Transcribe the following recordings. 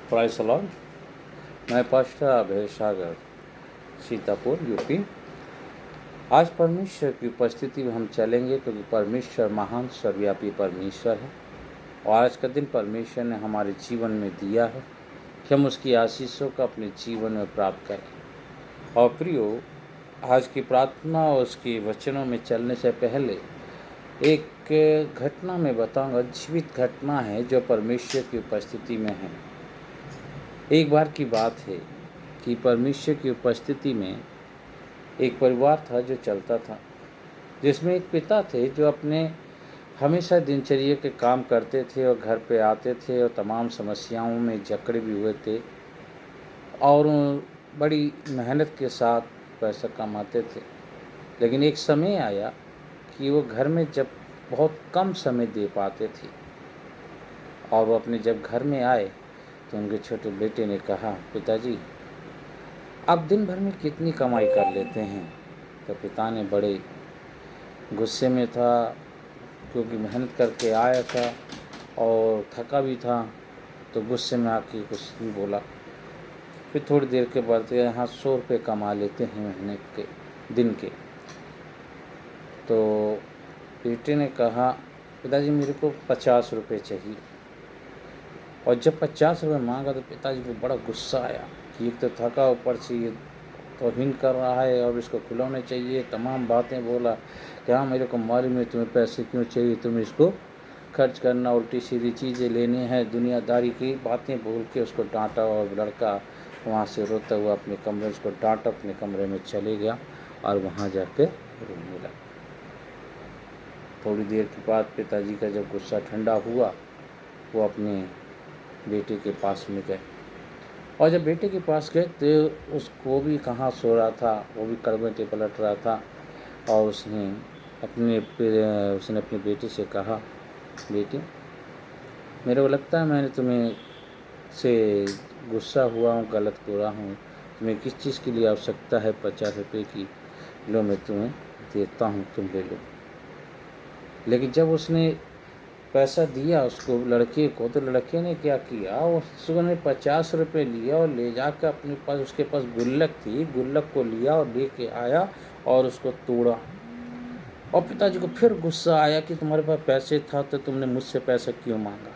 Price alone. मैं pastor अभय सागर, Sitapur, UP. आज परमेश्वर की उपस्थिति में हम चलेंगे क्योंकि परमेश्वर महान सर्वव्यापी परमेश्वर है और आज का दिन परमेश्वर ने हमारे जीवन में दिया है कि हम उसकी आशीषों को अपने जीवन में प्राप्त करें। और प्रियो, आज की प्रार्थना और उसके वचनों में चलने से पहले एक घटना मैं बताऊंगा। जीवित घटना है जो परमेश्वर की उपस्थिति में है। एक बार की बात है कि परमेश्वर की उपस्थिति में एक परिवार था जो चलता था, जिसमें एक पिता थे जो अपने हमेशा दिनचर्या के काम करते थे और घर पे आते थे और तमाम समस्याओं में जकड़े भी हुए थे और बड़ी मेहनत के साथ पैसा कमाते थे। लेकिन एक समय आया कि वो घर में जब बहुत कम समय दे पाते थे और वो अपने जब घर में आए तो उनके छोटे बेटे ने कहा, पिताजी आप दिन भर में कितनी कमाई कर लेते हैं? तो पिता ने बड़े गुस्से में था क्योंकि मेहनत करके आया था और थका भी था, तो गुस्से में आके कुछ भी बोला। फिर थोड़ी देर के बाद यहाँ 100 रुपये कमा लेते हैं महीने के, दिन के। तो बेटे ने कहा, पिताजी मेरे को 50 रुपये चाहिए। और जब 50 रुपये मांगा तो पिताजी को बड़ा गुस्सा आया कि एक तो थका, ऊपर से ये तौहीन कर रहा है और इसको खिलौने चाहिए। तमाम बातें बोला कि हाँ मेरे को मालूम है तुम्हें पैसे क्यों चाहिए, तुम्हें इसको खर्च करना, उल्टी सीधी चीज़ें लेनी है, दुनियादारी की बातें बोल के उसको डांटा। और लड़का वहाँ से रोता हुआ अपने कमरे, उसको डांटा, अपने कमरे में चले गया और वहाँ जाके रोने लगा। थोड़ी देर के बाद पिताजी का जब गुस्सा ठंडा हुआ, वो अपने बेटे के पास में गए और जब बेटे के पास गए तो उसको भी कहाँ सो रहा था, वो भी करवटें पलट रहा था। और उसने अपने बेटे से कहा, बेटी मेरे को लगता है मैंने तुम्हें से गुस्सा हुआ हूँ, गलत बोला हूँ। तुम्हें किस चीज़ के लिए आवश्यकता है 50 रुपये की? लो मैं तुम्हें देता हूँ, तुम ले लो। लेकिन जब उसने पैसा दिया उसको, लड़के को, तो लड़के ने क्या किया, उसने 50 रुपये लिया और ले जाकर अपने पास, उसके पास गुल्लक थी, गुल्लक को लिया और लेके आया और उसको तोड़ा। और पिताजी को फिर गुस्सा आया कि तुम्हारे पास पैसे था तो तुमने मुझसे पैसा क्यों मांगा।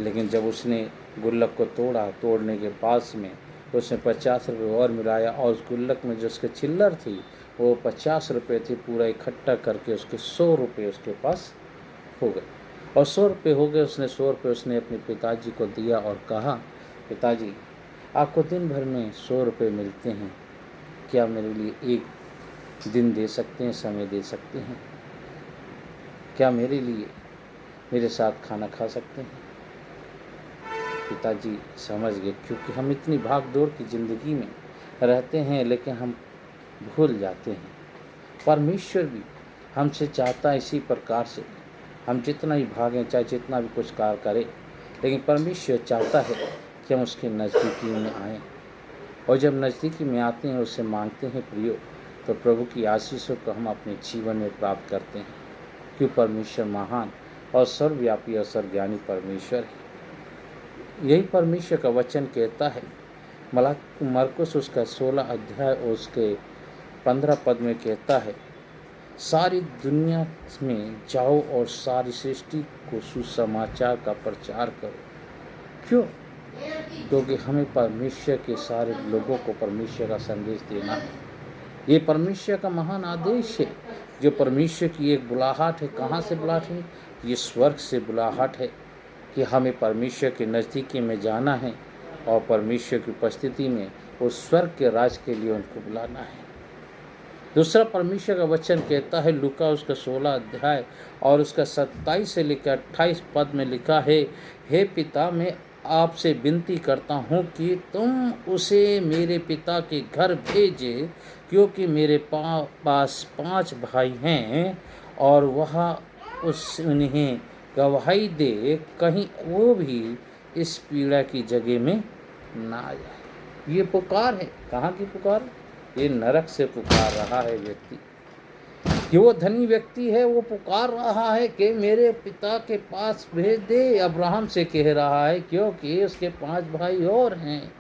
लेकिन जब उसने गुल्लक को तोड़ा, तोड़ने के पास में उसने 50 रुपये और मिलाया और उस गुल्लक में जो उसके चिल्लर थी वो 50 रुपये थी, पूरा इकट्ठा करके उसके 100 रुपये उसके पास हो गए। और 100 रुपये हो गए। उसने 100 रुपये उसने अपने पिताजी को दिया और कहा, पिताजी आपको दिन भर में 100 रुपये मिलते हैं, क्या मेरे लिए एक दिन दे सकते हैं, समय दे सकते हैं? क्या मेरे लिए, मेरे साथ खाना खा सकते हैं? पिताजी समझ गए, क्योंकि हम इतनी भाग दौड़ की ज़िंदगी में रहते हैं लेकिन हम भूल जाते हैं। परमेश्वर भी हमसे चाहता है इसी प्रकार से, हम जितना ही भागें, चाहे जितना भी कुछ कार्य करें, लेकिन परमेश्वर चाहता है कि हम उसके नज़दीकी में आएँ। और जब नज़दीकी में आते हैं, उससे मांगते हैं प्रियो, तो प्रभु की आशीषों को हम अपने जीवन में प्राप्त करते हैं। क्यों? परमेश्वर महान और सर्वव्यापी और सर्वज्ञानी परमेश्वर है। यही परमेश्वर का वचन कहता है, मरकुस उसका 16 अध्याय और उसके 15 पद में कहता है, सारी दुनिया में जाओ और सारी सृष्टि को सुसमाचार का प्रचार करो। क्यों? क्योंकि हमें परमेश्वर के सारे लोगों को परमेश्वर का संदेश देना है। ये परमेश्वर का महान आदेश है, जो परमेश्वर की एक बुलाहट है। कहाँ से बुलाहट है? ये स्वर्ग से बुलाहट है कि हमें परमेश्वर के नज़दीकी में जाना है और परमेश्वर की उपस्थिति में उस स्वर्ग के राज के लिए उनको बुलाना है। दूसरा परमेश्वर का वचन कहता है, लूका उसका 16 अध्याय और उसका 27 से लेकर 28 पद में लिखा है, हे पिता मैं आपसे विनती करता हूँ कि तुम उसे मेरे पिता के घर भेजे, क्योंकि मेरे पास 5 भाई हैं और वह उन्हें गवाही दे, कहीं वो भी इस पीड़ा की जगह में ना आ जाए। ये पुकार है, कहाँ की पुकार? ये नरक से पुकार रहा है व्यक्ति। कि वो धनी व्यक्ति है, वो पुकार रहा है कि मेरे पिता के पास भेज दे, अब्राहम से कह रहा है, क्योंकि उसके 5 भाई और हैं।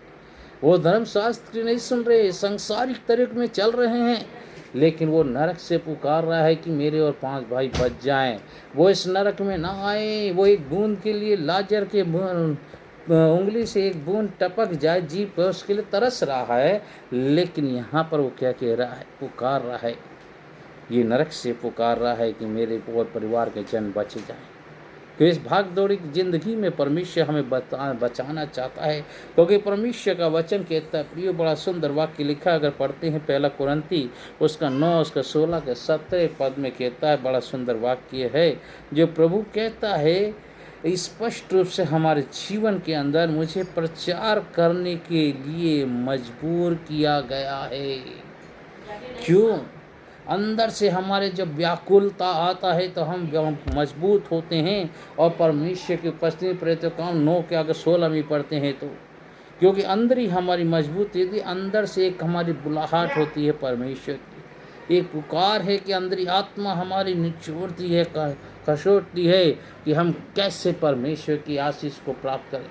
वो धर्मशास्त्र की नहीं सुन रहे, संसारिक तरीके में चल रहे हैं, लेकिन वो नरक से पुकार रहा है कि मेरे और 5 भाई बच जाएं। वो इस नरक में ना आए, वो एक बूंद के लिए लाजर के उंगली से एक बूंद टपक जाए जीभ पर, उसके लिए तरस रहा है। लेकिन यहाँ पर वो क्या कह रहा है, पुकार रहा है, ये नरक से पुकार रहा है कि मेरे और परिवार के जन बच जाएं। तो इस भाग दौड़ी की जिंदगी में परमेश्वर हमें बचाना चाहता है, क्योंकि परमेश्वर का वचन कहता है, प्रियो बड़ा सुंदर वाक्य लिखा, अगर पढ़ते हैं 1 कुरिन्ती उसका 9 उसका 16 के 17 पद में कहता है, बड़ा सुंदर वाक्य है जो प्रभु कहता है स्पष्ट रूप से हमारे जीवन के अंदर, मुझे प्रचार करने के लिए मजबूर किया गया है। क्यों? अंदर से हमारे जब व्याकुलता आता है तो हम मजबूत होते हैं, और परमेश्वर की उपस्थिति प्रेरित काम 9 के आगे 16 में पढ़ते हैं तो, क्योंकि अंदर ही हमारी मजबूती यदि अंदर से एक हमारी बुलाहट होती है परमेश्वर की, एक पुकार है कि अंदरी आत्मा हमारी निचोड़ती है, खसोटती है कि हम कैसे परमेश्वर की आशीष को प्राप्त करें।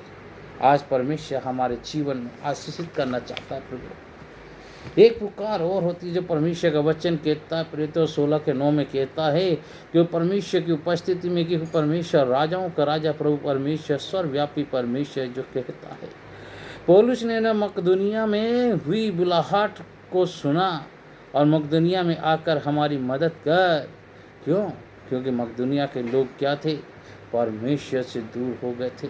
आज परमेश्वर हमारे जीवन में आशीषित करना चाहता है प्रभु। एक पुकार और होती है जो परमेश्वर का वचन कहता है, प्रेरितों 16 के 9 में कहता है कि परमेश्वर की उपस्थिति में, कि परमेश्वर राजाओं का राजा प्रभु परमेश्वर सर्वव्यापी परमेश्वर जो कहता है। पौलुस ने न मकदुनिया में हुई बुलाहट को सुना और मकदुनिया में आकर हमारी मदद कर। क्यों? क्योंकि मकदुनिया के लोग क्या थे, परमेश्वर से दूर हो गए थे,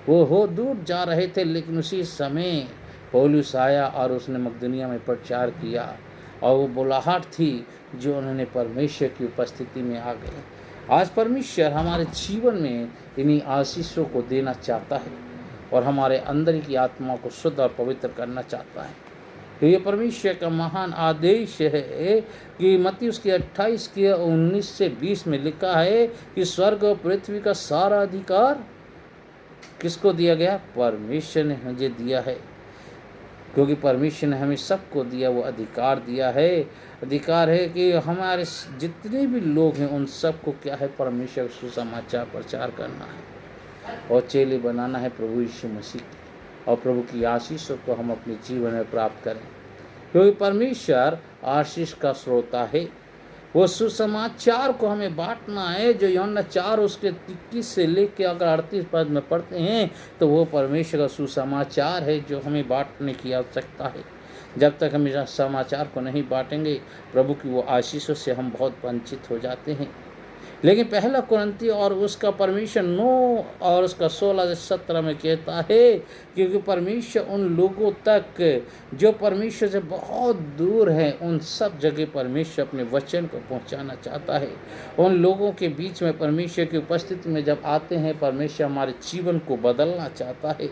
वो दूर जा रहे थे। लेकिन उसी समय पौलुस आया और उसने मकदुनिया में प्रचार किया, और वो बुलाहट थी जो उन्होंने परमेश्वर की उपस्थिति में आ गए। आज परमेश्वर हमारे जीवन में इन्हीं आशीषों को देना चाहता है और हमारे अंदर की आत्मा को शुद्ध और पवित्र करना चाहता है। तो ये परमेश्वर का महान आदेश है कि मत्ती उसके 28 के 19 से 20 में लिखा है कि स्वर्ग और पृथ्वी का सारा अधिकार किसको दिया गया? परमेश्वर ने मुझे दिया है, क्योंकि परमेश्वर ने हमें सबको दिया, वो अधिकार दिया है। अधिकार है कि हमारे जितने भी लोग हैं उन सबको क्या है, परमेश्वर का सुसमाचार प्रचार करना है और चेले बनाना है प्रभु यीशु मसीह, और प्रभु की आशीषों को हम अपने जीवन में प्राप्त करें, क्योंकि परमेश्वर आशीष का स्रोता है। वो सुसमाचार को हमें बांटना है, जो यूहन्ना 4 उसके 21 से लेकर अगर 38 पद में पढ़ते हैं तो वो परमेश्वर का सुसमाचार है जो हमें बांटने की आवश्यकता है। जब तक हम इस समाचार को नहीं बांटेंगे, प्रभु की वो आशीषों से हम बहुत वंचित हो जाते हैं। लेकिन 1 कुरिन्ती और उसका परमेश्वर 9 और उसका 16 से 17 में कहता है, क्योंकि परमेश्वर उन लोगों तक जो परमेश्वर से बहुत दूर हैं, उन सब जगह परमेश्वर अपने वचन को पहुंचाना चाहता है। उन लोगों के बीच में परमेश्वर की उपस्थिति में जब आते हैं, परमेश्वर हमारे जीवन को बदलना चाहता है,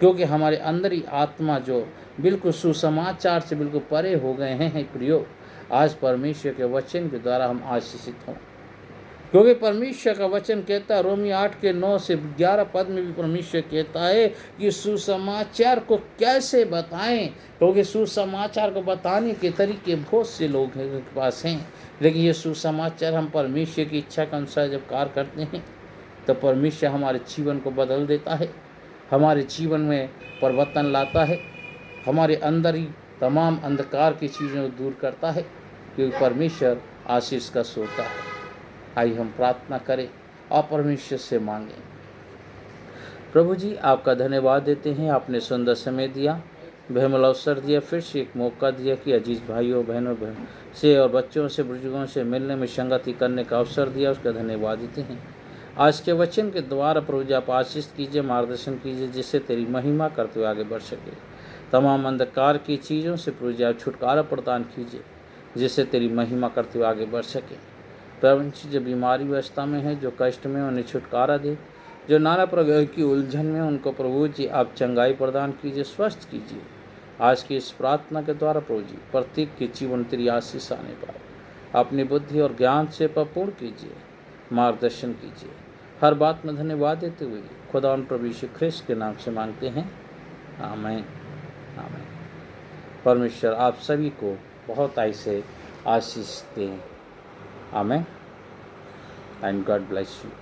क्योंकि हमारे अंदर ही आत्मा जो बिल्कुल सुसमाचार से बिल्कुल परे हो गए हैं प्रियो, आज परमेश्वर के वचन के द्वारा हम आशीषित हों। क्योंकि परमेश्वर का वचन कहता है, रोमी 8 के 9 से 11 पद में भी परमेश्वर कहता है कि सुसमाचार को कैसे बताएं, क्योंकि सुसमाचार को बताने के तरीके बहुत से लोग के पास हैं, लेकिन ये सुसमाचार हम परमेश्वर की इच्छा के अनुसार जब कार्य करते हैं तो परमेश्वर हमारे जीवन को बदल देता है, हमारे जीवन में परिवर्तन लाता है, हमारे अंदर ही तमाम अंधकार की चीज़ों को दूर करता है, क्योंकि परमेश्वर आशीष का सोता है। आइए हम प्रार्थना करें और परमेश्वर से मांगें। प्रभु जी, आपका धन्यवाद देते हैं, आपने सुंदर समय दिया, बेहमल अवसर दिया, फिर से एक मौका दिया कि अजीज भाइयों बहनों से और बच्चों से बुजुर्गों से मिलने में संगति करने का अवसर दिया, उसका धन्यवाद देते हैं। आज के वचन के द्वारा प्रभु जी आप आशीष कीजिए, मार्गदर्शन कीजिए, जिससे तेरी महिमा करते हुए आगे बढ़ सके। तमाम अंधकार की चीज़ों से प्रभु जी आप छुटकारा प्रदान कीजिए, जिससे तेरी महिमा करते हुए आगे बढ़ सके। प्रभु जो बीमारी व्यवस्था में है, जो कष्ट में, उन्हें छुटकारा दे, जो नाना प्रकार की उलझन में, उनको प्रभु जी आप चंगाई प्रदान कीजिए, स्वस्थ कीजिए। आज की इस प्रार्थना के द्वारा प्रभु जी प्रत्येक के जीवन तेरी आशीष आने पाए, अपनी बुद्धि और ज्ञान से परिपूर्ण कीजिए, मार्गदर्शन कीजिए। हर बात में धन्यवाद देते हुए खुदा प्रभु यीशु ख्रिस्त के नाम से मांगते हैं, आमीन आमीन। परमेश्वर आप सभी को बहुत ऐसे आशीष दें। Amen. And God bless you.